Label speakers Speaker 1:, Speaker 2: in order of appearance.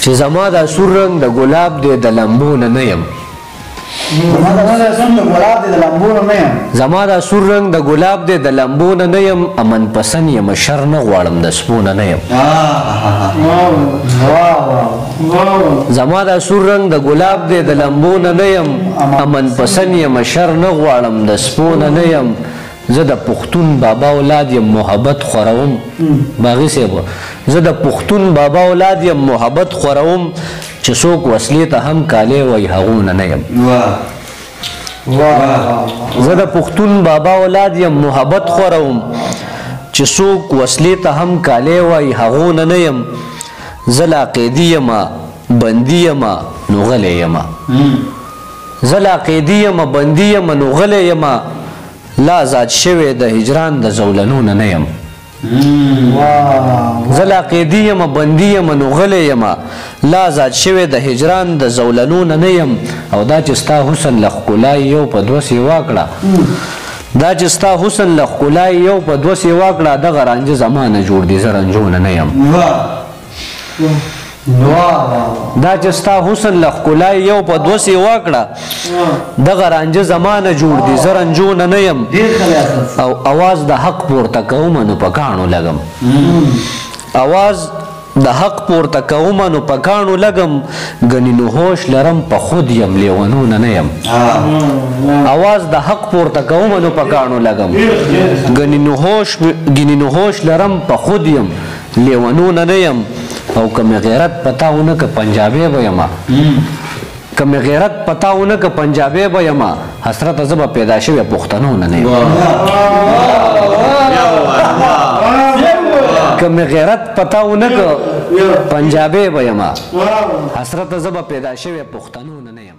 Speaker 1: چې زما دا سور رنگ د ګلاب دی د لمبو نه یم زما دا سور رنگ د ګلاب دی د لمبو نه یم امن پسند یم شر نه غواړم د سپو نه یم زما دا سور رنگ د ګلاب دی د لمبو نه یم امن پسند یم شر نه غواړم د سپو نه یم زه د پښتون بابا اولاد یم محبت خوروم باغي صاحب زه د پښتون بابا اولاد یم محبت خوروم چې څوک وسلې ته هم کالی وایي هغونه نه یم زه د پښتون بابا اولاد یم محبت خوروم چې څوک وسلې ته هم کالی وایي هغونه نه یم زه لا قیدي یمه بندي یمه نو غلی یمه زه لا قیدي یمه بندي یمه نو غلی یمه لا آزاد شوی د هجران د زولنونه نه یم زه لا قیدي یمه بندي یمه نو غلی یمه لا آزاد شوی د هجران د زولنونه نه یم او دا چې ستا حسن له ښکلا یو په دوه سیوا کړه دا چې ستا حسن له ښکلا یو په دوه سیوا کړه دغه رانجه زما نه جوړ دي زه رنجونه نه یم دا چې ستا حسن له ښکلا یو په دوه سیوا کړه دغه رانجه زما نه جوړ دي زه رنجونه نه یم او اواز د حق پورته کومه نو په کاڼو لګم اواز د حق پورته کومه نو په کاڼو لګم ګنې نو هوش لرم په خود یم لیونونه نه یم اواز د حق پورته کومه نو په کاڼو لګم ګنې نو هوش لرم په خود یم لیونونه نه یم او کمی غیرت پتاونه که پنجابی بایما کمی غیرت پتاونه که پنجابی بایما حسرت زبا پیدا شوی پختنونه نیم کمی غیرت پتاونه که پنجابی بایما حسرت زبا پیدا شوی پختنونه نیم